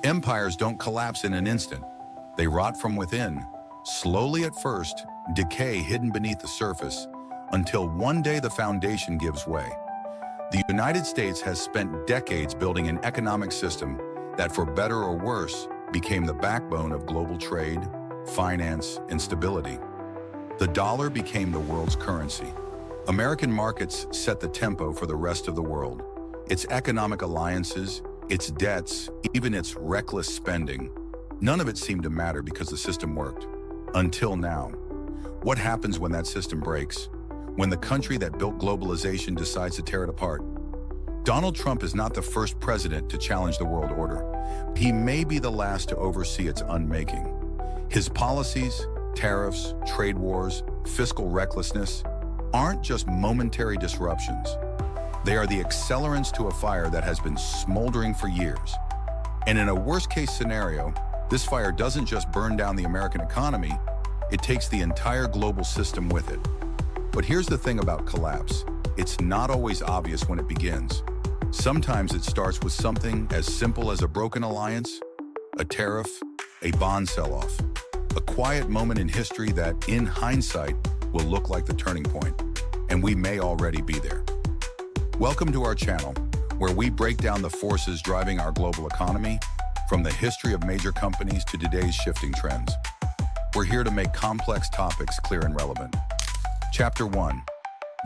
Empires don't collapse in an instant. They rot from within, slowly at first, decay hidden beneath the surface, until one day the foundation gives way. The United States has spent decades building an economic system that, for better or worse, became the backbone of global trade, finance, and stability. The dollar became the world's currency. American markets set the tempo for the rest of the world. Its economic alliances, its debts, even its reckless spending, none of it seemed to matter because the system worked. Until now. What happens when that system breaks? When the country that built globalization decides to tear it apart? Donald Trump is not the first president to challenge the world order. He may be the last to oversee its unmaking. His policies, tariffs, trade wars, fiscal recklessness aren't just momentary disruptions. They are the accelerants to a fire that has been smoldering for years. And in a worst-case scenario, this fire doesn't just burn down the American economy, it takes the entire global system with it. But here's the thing about collapse. It's not always obvious when it begins. Sometimes it starts with something as simple as a broken alliance, a tariff, a bond sell-off, a quiet moment in history that, in hindsight, will look like the turning point. And we may already be there. Welcome to our channel, where we break down the forces driving our global economy, from the history of major companies to today's shifting trends. We're here to make complex topics clear and relevant. Chapter 1.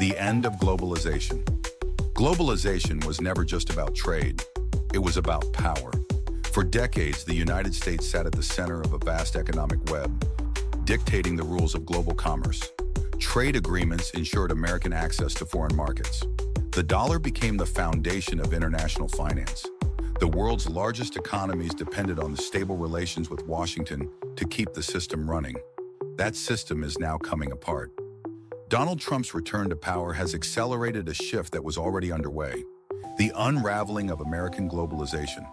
The End of Globalization. Globalization was never just about trade. It was about power. For decades, the United States sat at the center of a vast economic web, dictating the rules of global commerce. Trade agreements ensured American access to foreign markets. The dollar became the foundation of international finance. The world's largest economies depended on the stable relations with Washington to keep the system running. That system is now coming apart. Donald Trump's return to power has accelerated a shift that was already underway, the unraveling of American globalization.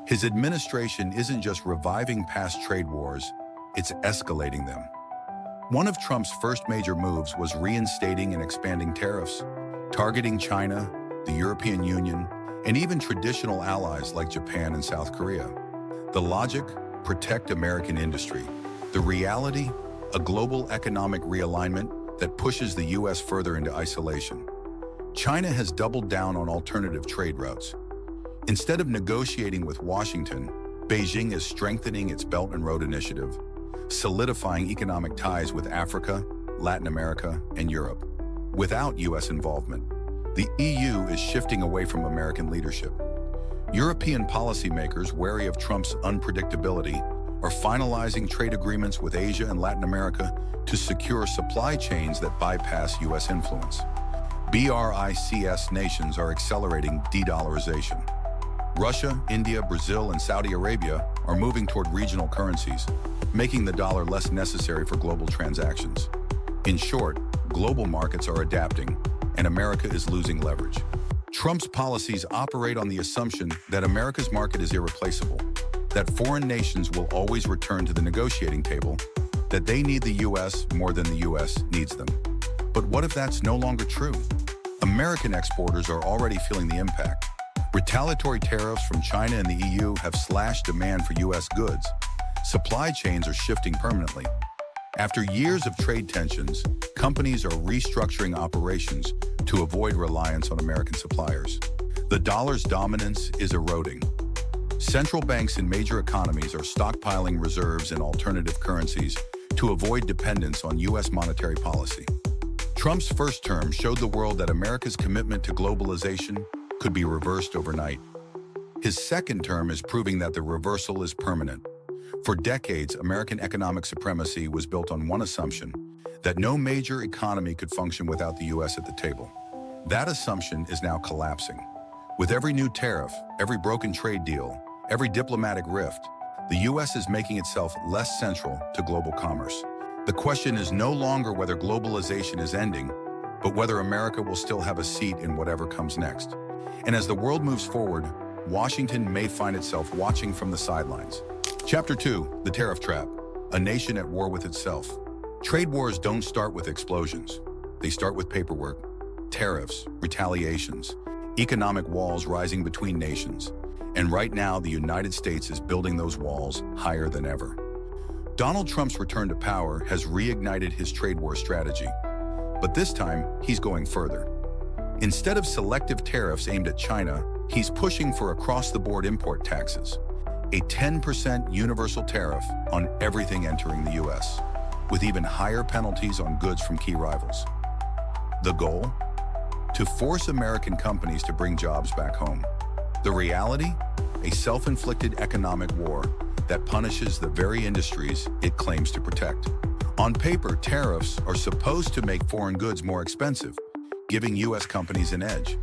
His administration isn't just reviving past trade wars, it's escalating them. One of Trump's first major moves was reinstating and expanding tariffs, targeting China, the European Union, and even traditional allies like Japan and South Korea. The logic: protect American industry. The reality: a global economic realignment that pushes the U.S. further into isolation. China has doubled down on alternative trade routes. Instead of negotiating with Washington, Beijing is strengthening its Belt and Road Initiative, solidifying economic ties with Africa, Latin America, and Europe. Without U.S. involvement, the EU is shifting away from American leadership. European policymakers, wary of Trump's unpredictability, are finalizing trade agreements with Asia and Latin America to secure supply chains that bypass U.S. influence. BRICS nations are accelerating de-dollarization. Russia, India, Brazil, and Saudi Arabia are moving toward regional currencies, making the dollar less necessary for global transactions. In short, global markets are adapting, and America is losing leverage. Trump's policies operate on the assumption that America's market is irreplaceable, that foreign nations will always return to the negotiating table, that they need the U.S. more than the U.S. needs them. But what if that's no longer true? American exporters are already feeling the impact. Retaliatory tariffs from China and the EU have slashed demand for U.S. goods. Supply chains are shifting permanently. After years of trade tensions, companies are restructuring operations to avoid reliance on American suppliers. The dollar's dominance is eroding. Central banks in major economies are stockpiling reserves in alternative currencies to avoid dependence on U.S. monetary policy. Trump's first term showed the world that America's commitment to globalization could be reversed overnight. His second term is proving that the reversal is permanent. For decades, American economic supremacy was built on one assumption: that no major economy could function without the U.S. at the table. That assumption is now collapsing. With every new tariff, every broken trade deal, every diplomatic rift, the U.S. is making itself less central to global commerce. The question is no longer whether globalization is ending, but whether America will still have a seat in whatever comes next. And as the world moves forward, Washington may find itself watching from the sidelines. Chapter 2, The Tariff Trap, a nation at war with itself. Trade wars don't start with explosions. They start with paperwork, tariffs, retaliations, economic walls rising between nations. And right now, the United States is building those walls higher than ever. Donald Trump's return to power has reignited his trade war strategy. But this time, he's going further. Instead of selective tariffs aimed at China, he's pushing for across-the-board import taxes, a 10% universal tariff on everything entering the U.S., with even higher penalties on goods from key rivals. The goal? To force American companies to bring jobs back home. The reality? A self-inflicted economic war that punishes the very industries it claims to protect. On paper, tariffs are supposed to make foreign goods more expensive, giving U.S. companies an edge.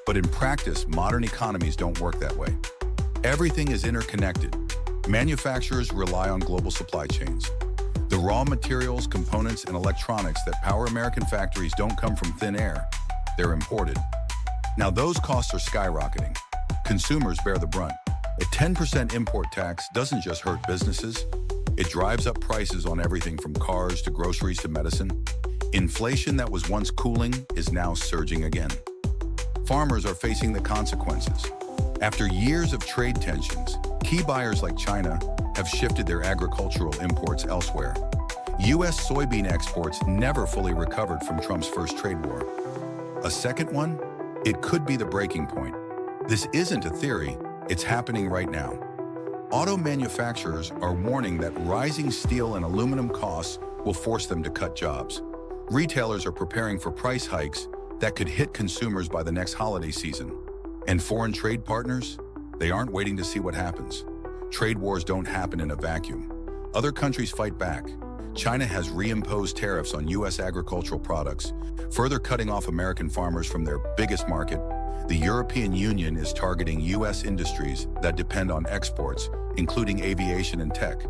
But in practice, modern economies don't work that way. Everything is interconnected. Manufacturers rely on global supply chains. The raw materials, components, and electronics that power American factories don't come from thin air. They're imported. Now those costs are skyrocketing. Consumers bear the brunt. A 10% import tax doesn't just hurt businesses. It drives up prices on everything from cars to groceries to medicine. Inflation that was once cooling is now surging again. Farmers are facing the consequences. After years of trade tensions, key buyers like China have shifted their agricultural imports elsewhere. U.S. soybean exports never fully recovered from Trump's first trade war. A second one? It could be the breaking point. This isn't a theory, it's happening right now. Auto manufacturers are warning that rising steel and aluminum costs will force them to cut jobs. Retailers are preparing for price hikes that could hit consumers by the next holiday season. And foreign trade partners? They aren't waiting to see what happens. Trade wars don't happen in a vacuum. Other countries fight back. China has reimposed tariffs on U.S. agricultural products, further cutting off American farmers from their biggest market. The European Union is targeting U.S. industries that depend on exports, including aviation and tech.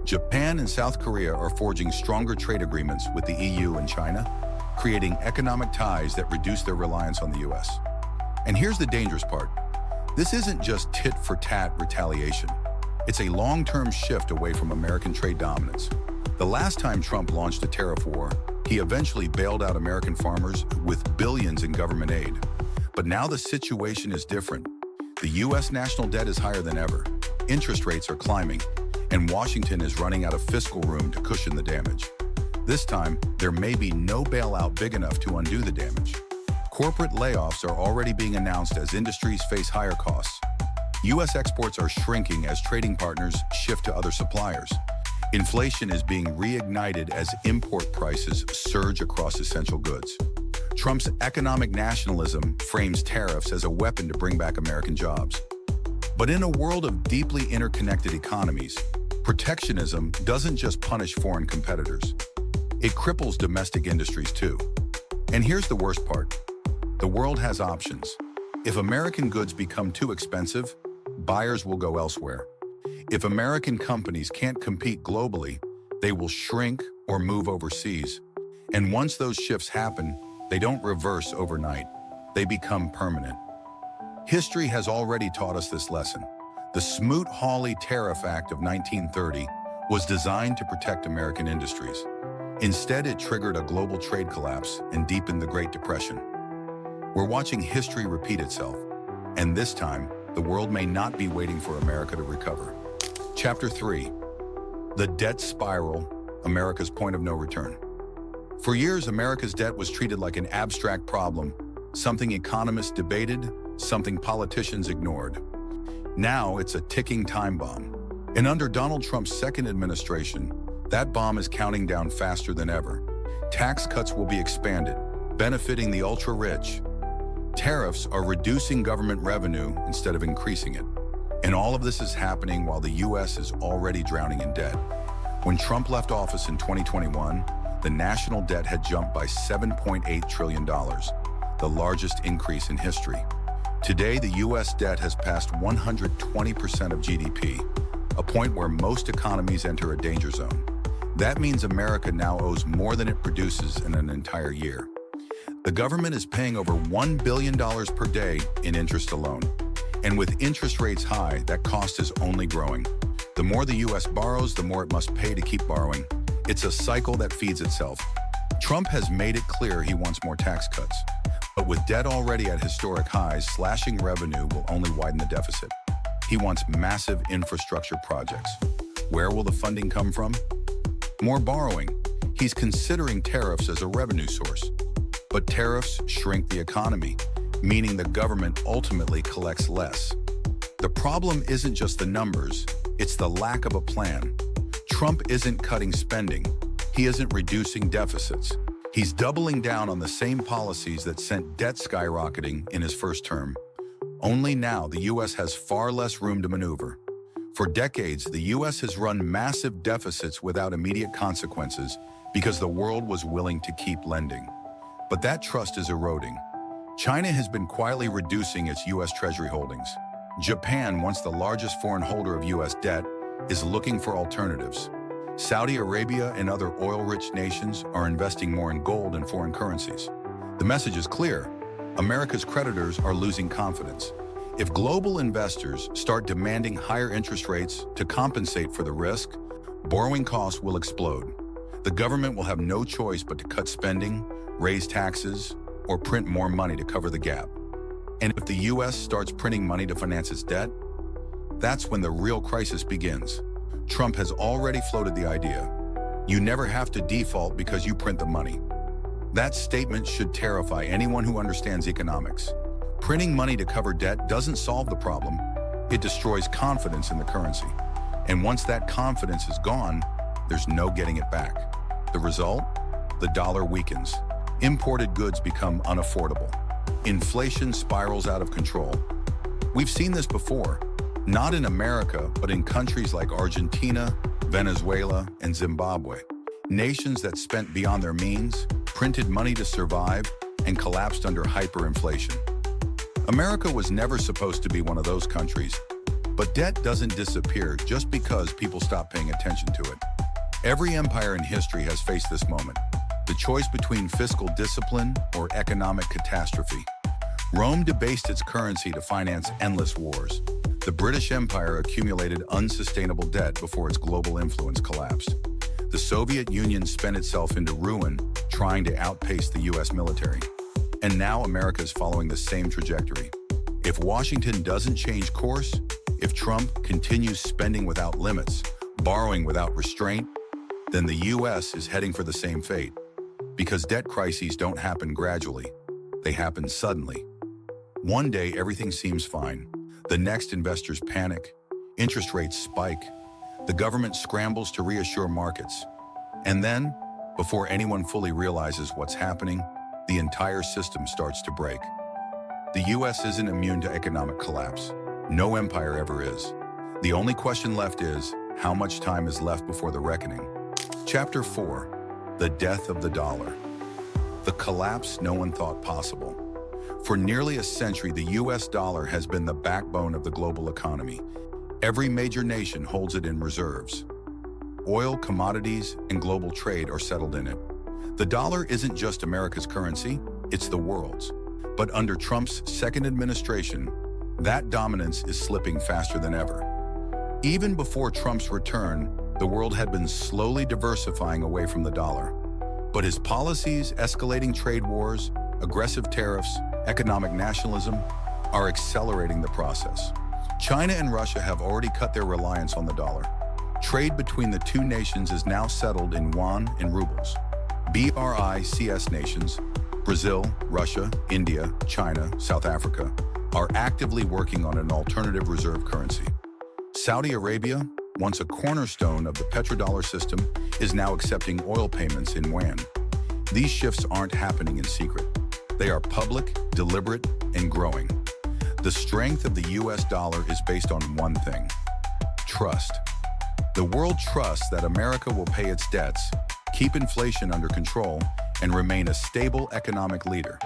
Japan and South Korea are forging stronger trade agreements with the EU and China, creating economic ties that reduce their reliance on the U.S. And here's the dangerous part. This isn't just tit-for-tat retaliation. It's a long-term shift away from American trade dominance. The last time Trump launched a tariff war, he eventually bailed out American farmers with billions in government aid. But now the situation is different. The U.S. national debt is higher than ever. Interest rates are climbing, and Washington is running out of fiscal room to cushion the damage. This time, there may be no bailout big enough to undo the damage. Corporate layoffs are already being announced as industries face higher costs. U.S. exports are shrinking as trading partners shift to other suppliers. Inflation is being reignited as import prices surge across essential goods. Trump's economic nationalism frames tariffs as a weapon to bring back American jobs. But in a world of deeply interconnected economies, protectionism doesn't just punish foreign competitors. It cripples domestic industries too. And here's the worst part. The world has options. If American goods become too expensive, buyers will go elsewhere. If American companies can't compete globally, they will shrink or move overseas. And once those shifts happen, they don't reverse overnight. They become permanent. History has already taught us this lesson. The Smoot-Hawley Tariff Act of 1930 was designed to protect American industries. Instead, it triggered a global trade collapse and deepened the Great Depression. We're watching history repeat itself, and this time, the world may not be waiting for America to recover. Chapter 3. The Debt Spiral, America's Point of No Return. For years, America's debt was treated like an abstract problem, something economists debated, something politicians ignored. Now it's a ticking time bomb. And under Donald Trump's second administration, that bomb is counting down faster than ever. Tax cuts will be expanded, benefiting the ultra-rich. Tariffs are reducing government revenue instead of increasing it. And all of this is happening while the U.S. is already drowning in debt. When Trump left office in 2021, the national debt had jumped by $7.8 trillion, the largest increase in history. Today, the U.S. debt has passed 120% of GDP, a point where most economies enter a danger zone. That means America now owes more than it produces in an entire year. The government is paying over $1 billion per day in interest alone. And with interest rates high, that cost is only growing. The more the U.S. borrows, the more it must pay to keep borrowing. It's a cycle that feeds itself. Trump has made it clear he wants more tax cuts. But with debt already at historic highs, slashing revenue will only widen the deficit. He wants massive infrastructure projects. Where will the funding come from? More borrowing. He's considering tariffs as a revenue source. But tariffs shrink the economy, meaning the government ultimately collects less. The problem isn't just the numbers, it's the lack of a plan. Trump isn't cutting spending. He isn't reducing deficits. He's doubling down on the same policies that sent debt skyrocketing in his first term. Only now the U.S. has far less room to maneuver. For decades, the U.S. has run massive deficits without immediate consequences because the world was willing to keep lending. But that trust is eroding. China has been quietly reducing its U.S. Treasury holdings. Japan, once the largest foreign holder of U.S. debt, is looking for alternatives. Saudi Arabia and other oil-rich nations are investing more in gold and foreign currencies. The message is clear. America's creditors are losing confidence. If global investors start demanding higher interest rates to compensate for the risk, borrowing costs will explode. The government will have no choice but to cut spending, raise taxes, or print more money to cover the gap. And if the U.S. starts printing money to finance its debt, that's when the real crisis begins. Trump has already floated the idea. You never have to default because you print the money. That statement should terrify anyone who understands economics. Printing money to cover debt doesn't solve the problem. It destroys confidence in the currency. And once that confidence is gone, there's no getting it back. The result? The dollar weakens. Imported goods become unaffordable. Inflation spirals out of control. We've seen this before, not in America, but in countries like Argentina, Venezuela, and Zimbabwe. Nations that spent beyond their means, printed money to survive, and collapsed under hyperinflation. America was never supposed to be one of those countries, but debt doesn't disappear just because people stop paying attention to it. Every empire in history has faced this moment, the choice between fiscal discipline or economic catastrophe. Rome debased its currency to finance endless wars. The British Empire accumulated unsustainable debt before its global influence collapsed. The Soviet Union spent itself into ruin trying to outpace the U.S. military. And now America is following the same trajectory. If Washington doesn't change course, if Trump continues spending without limits, borrowing without restraint, then the U.S. is heading for the same fate. Because debt crises don't happen gradually, they happen suddenly. One day everything seems fine. The next investors panic, interest rates spike, the government scrambles to reassure markets. And then, before anyone fully realizes what's happening, the entire system starts to break. The U.S. isn't immune to economic collapse. No empire ever is. The only question left is, how much time is left before the reckoning? Chapter 4. The Death of the Dollar. The collapse no one thought possible. For nearly a century, the U.S. dollar has been the backbone of the global economy. Every major nation holds it in reserves. Oil, commodities, and global trade are settled in it. The dollar isn't just America's currency, it's the world's. But under Trump's second administration, that dominance is slipping faster than ever. Even before Trump's return, the world had been slowly diversifying away from the dollar. But his policies, escalating trade wars, aggressive tariffs, economic nationalism, are accelerating the process. China and Russia have already cut their reliance on the dollar. Trade between the two nations is now settled in yuan and rubles. BRICS nations, Brazil, Russia, India, China, South Africa, are actively working on an alternative reserve currency. Saudi Arabia, once a cornerstone of the petrodollar system, is now accepting oil payments in yuan. These shifts aren't happening in secret. They are public, deliberate, and growing. The strength of the U.S. dollar is based on one thing: trust. The world trusts that America will pay its debts, keep inflation under control, and remain a stable economic leader.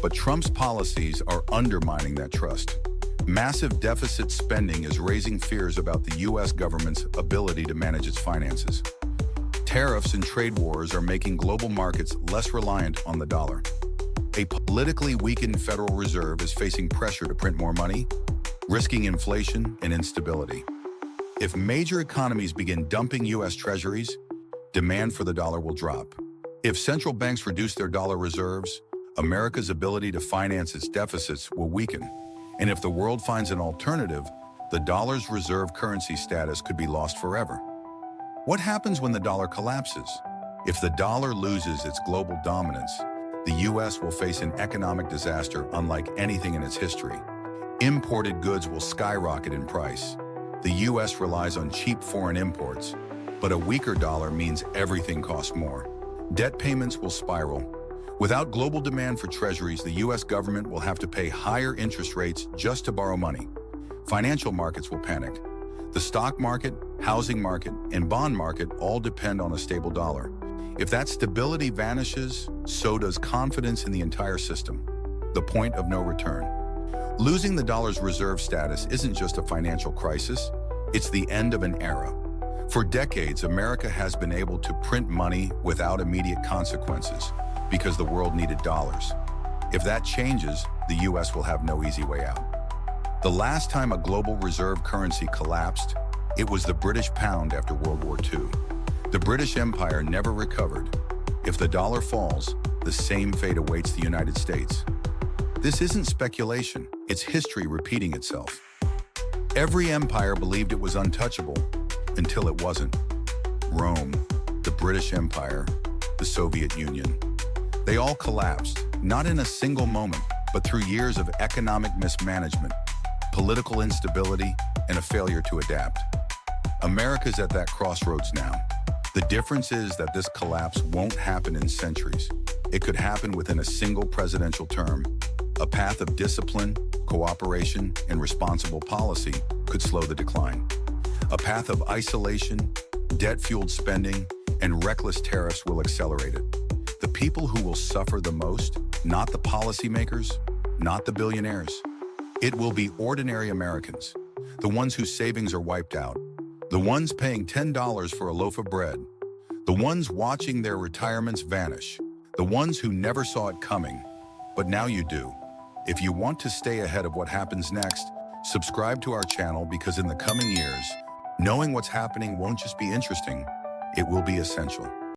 But Trump's policies are undermining that trust. Massive deficit spending is raising fears about the U.S. government's ability to manage its finances. Tariffs and trade wars are making global markets less reliant on the dollar. A politically weakened Federal Reserve is facing pressure to print more money, risking inflation and instability. If major economies begin dumping U.S. treasuries, demand for the dollar will drop. If central banks reduce their dollar reserves, America's ability to finance its deficits will weaken. And if the world finds an alternative, the dollar's reserve currency status could be lost forever. What happens when the dollar collapses? If the dollar loses its global dominance, the U.S. will face an economic disaster unlike anything in its history. Imported goods will skyrocket in price. The U.S. relies on cheap foreign imports, but a weaker dollar means everything costs more. Debt payments will spiral. Without global demand for treasuries, the U.S. government will have to pay higher interest rates just to borrow money. Financial markets will panic. The stock market, housing market, and bond market all depend on a stable dollar. If that stability vanishes, so does confidence in the entire system. The point of no return. Losing the dollar's reserve status isn't just a financial crisis, it's the end of an era. For decades, America has been able to print money without immediate consequences because the world needed dollars. If that changes, the U.S. will have no easy way out. The last time a global reserve currency collapsed, it was the British pound after World War II. The British Empire never recovered. If the dollar falls, the same fate awaits the United States. This isn't speculation, it's history repeating itself. Every empire believed it was untouchable until it wasn't. Rome, the British Empire, the Soviet Union. They all collapsed, not in a single moment, but through years of economic mismanagement, political instability, and a failure to adapt. America's at that crossroads now. The difference is that this collapse won't happen in centuries. It could happen within a single presidential term. A path of discipline, cooperation, and responsible policy could slow the decline. A path of isolation, debt-fueled spending, and reckless tariffs will accelerate it. The people who will suffer the most, not the policymakers, not the billionaires. It will be ordinary Americans, the ones whose savings are wiped out, the ones paying $10 for a loaf of bread, the ones watching their retirements vanish, the ones who never saw it coming, but now you do. If you want to stay ahead of what happens next, subscribe to our channel because in the coming years, knowing what's happening won't just be interesting, it will be essential.